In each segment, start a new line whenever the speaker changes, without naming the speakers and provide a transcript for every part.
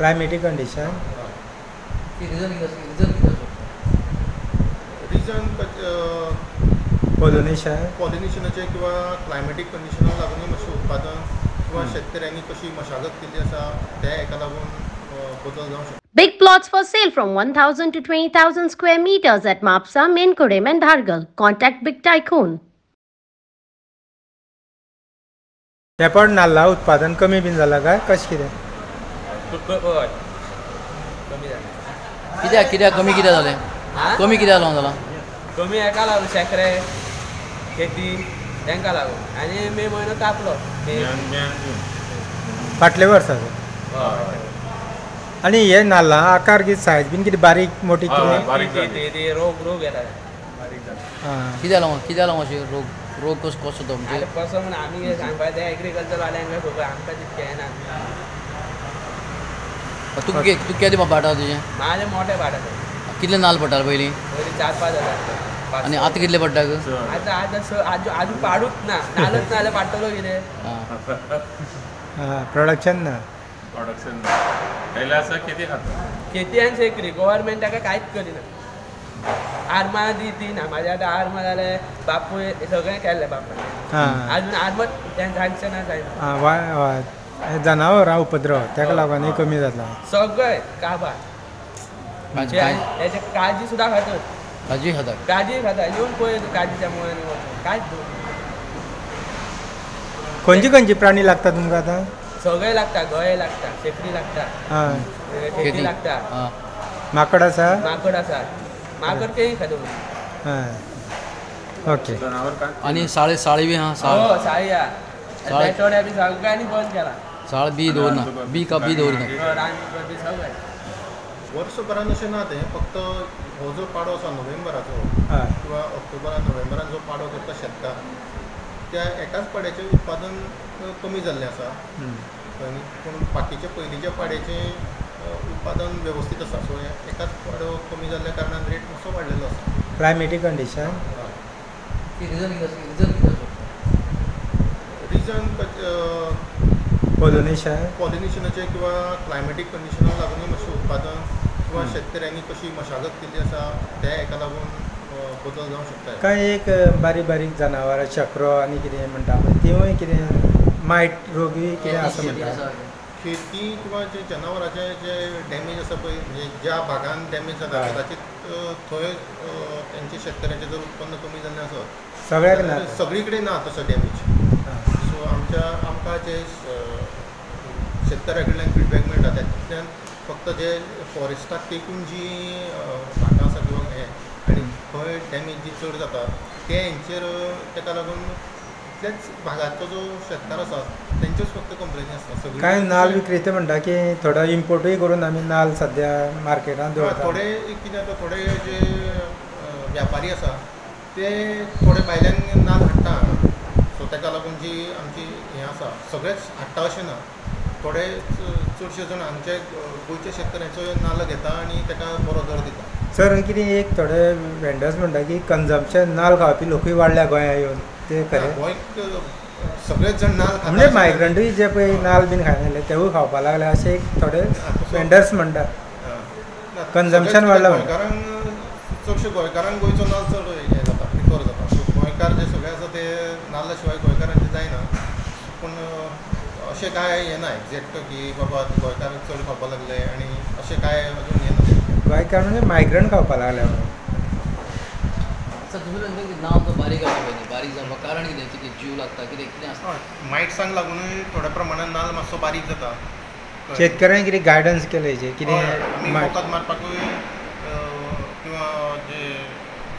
Climatic condition
region पॉलिनेशनाचे किंवा climatic कंडिशनाक लागून मातशें उत्पादन किंवा शेतकऱ्यांनी कशी मशागत केली आसा त्या हेका लागून बदल जावंक शकता.
Big plots for sale from 1,000 to 20,000 square meters at Mapsa, Menkodem and Dhargal. Contact Big Tycoon.
तेपट नाल्ला उत्पादन कमी बीन जाला काय कशें कितें?
कित्याक कमी कित्याक जालें? कमी कित्याक लागून
कमी हेका लागून शेकरे शेती तांकां लागून आनी मे म्हयनो तापलो
फाटल्या वर्साचो. आनी हे नाल्ला आकार कितें सायज बीन कितें बारीक मोठी कितें
रोग येता
कित्याक लागून अशें रोग कसो तो म्हणजे
कसो म्हण आमी सांगपा ते एग्रीकल्चर वाल्यांक खबर आमकां तितकें येना.
तूं केदें पाडटा तुजें?
म्हाजें मोठें पाडटा.
कितले नाल्ल पडटाले पयलीं?
4-5 हजार.
आनी आतां कितले पडटा?
आजून पाडूच ना नालच ना जाल्यार पाडटलो कितें?
प्रोडक्शन ना
खेती आनी शेकरी गव्हर्मेंट ताका कांयच करिना. आर्मां दिना म्हाज्या आतां आर्मां जाले बापूय सगळें केल्लें बापायन आजून आर्मां सँक्शनां जायना.
जनावरां उपद्रव ताका लागून कमी जाता
सगळें काबार. तेजे काजी सुद्दां खातात. काजी खाता येवन पळय काजीच्या मुळांनी कांयच
खंयची प्राणी लागता तुमकां आतां?
सगळे लागता. गये लागता, शेकडी लागता, खेती लागता.
माकड आसा?
माकड तेंय खातो.
ओके.
आनी साळी बी आहा?
साळी आहा. बेटोड्या बी सगळ्यांनी बंद केला.
साळ बी दवरना बी दवरना
वर्सभरान अशें ना तें फक्त हो जो पाडो आसा नोव्हेंबराचो किंवा नोव्हेंबरान जो पाडो करता शेतकार त्या एकाच पाड्याचें उत्पादन कमी जाल्लें आसा. पूण बाकीच्या पयलींच्या पाड्याचें उत्पादन वेवस्थीत आसा. सो एकाच पाडो कमी जाल्ल्या कारणान रेट मातसो वाडलेलो आसा.
क्लायमेटीक कंडिशन
रिजन पॉलिनेशनाचे किंवा क्लायमेटीक कंडिशनाक लागून मातशें उत्पादन किंवा शेतकऱ्यांनी कशी मशागत केली आसा त्या हेका लागून बदल जावंक शकता.
काय एक बारीक जनावरां चक्रो आनी कितें म्हणटा तिवूय कितें मायट रोग कितें आसा म्हणटा?
खेती किंवा जे जनावरांचे जे डॅमेज आसा पळय म्हणजे ज्या भागान डॅमेज जाता कदाचित थंय तेंचे शेतकऱ्यांचें जर उत्पन्न कमी जाल्लें आसत
सगळ्याक ना
सगळी कडेन ना तसो डॅमेज. सो आमकां जे शेतकऱ्या कडल्यान फिडबॅक मेळटा तातूंतल्यान फक्त जे फॉरेस्टाक तेकून जी भाटां आसा किंवा हें आनी खंय डॅमेज जी चड जाता ते हेंचेर ताका लागून इतल्याच भागाचो जो शेतकार आसा तेंच्योच फक्त कंप्लेनी आसता.
कांय नाल्ल विक्रेते म्हणटा की थोडो इम्पोर्टूय करून आमी नाल्ल सद्या मार्केटांत दवरता.
थोडे कितें जाता थोडे जे व्यापारी आसा ते थोडे भायल्यान नाल्ल हाडटा. सो ताका लागून जी आमची हें आसा सगळेच हाडटा अशें ना. थोडे चडशे जाण आमचे गोंयच्या शेतकऱ्यांचो नाल्ल घेता आनी ताका बरो दर दिता.
सर कितें एक थोडे वेंडर्स म्हणटा की कन्जम्पशन नाल्ल खावपी लोकूय वाडल्या गोंया येवन ते खरें?
गोंयक सगळेच जाण नाल्ल खाता
म्हणजे मायग्रंटूय जे पळय नाल्ल बीन खायनासले तेवूय खावपाक लागले अशें एक थोडे वेंडर्स म्हणटा. कन्जम्पशन वाडलां
गोंयकारांक चडशे गोंयकारांक गोंयचो नाल्ल चड हें जाता प्रिफर जाता. सो गोंयकार जे सगळे आसा ते नाल्ला शिवाय गोंयकारांचें जायना. पूण अशें कांय हें ना एक्झॅक्ट की बाबा गोंयकार चड खावपाक लागले आनी अशें कांय अजून हें ना.
गोंयकार म्हणजे मायग्रंट खावपाक लागले म्हणून.
नांव तो बारीक जावपाक कारण कितें जीव लागता कितें आसता?
मायट्सांक लागूनय थोड्या प्रमाणान नाल्ल मातसो बारीक जाता.
शेतकऱ्यांक कितें गायडन्स केलें कितें
आमी वखद मारपाकूय किंवा जे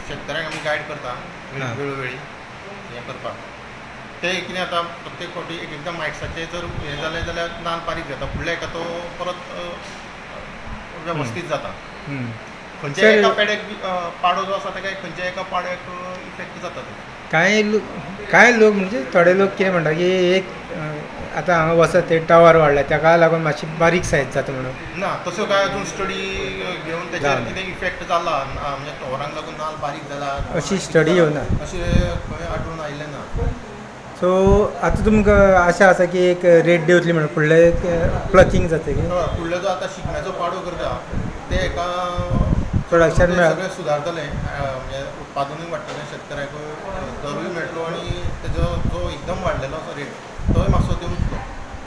शेतकऱ्यांक आमी गायड करता वेळोवेळी हें करपाक. ते कितें जाता प्रत्येक फावटी एकदां मायट्साचें जर हें जालें जाल्यार नाल्ल बारीक जाता फुडल्या हेका तो परत वेवस्थीत जाता. खंयच्या एका पेड्याक पाडो जो आसा ताका खंयच्या एका पाड्याक इफेक्ट जाता.
कांय लोक म्हणजे थोडे लोक कितें म्हणटा की एक आतां हांगा वसत ते टावर वाडला ताका लागून मातशी बारीक सायज जाता म्हणून.
ना तसो कांय अजून स्टडी घेवन तेचेर कितें इफेक्ट जाला म्हणजे टावरांक लागून नाल्ल बारीक जाला
अशी स्टडी येवना.
अशें खंय आढळून आयिल्लें ना.
सो आतां तुमकां आशा आसा की एक रेट देंवतली म्हणून फुडले प्लकिंग जाता की
फुडलो जो आतां शिगम्याचो पाडो करता ते एका
प्रोडक्शन
सगळें सुदारतलें म्हणजे उत्पादनूय वाडटलें शेतकऱ्याकूय दरूय मेळटलो आनी तेजो जो एकदम वाडलेलो असो रेट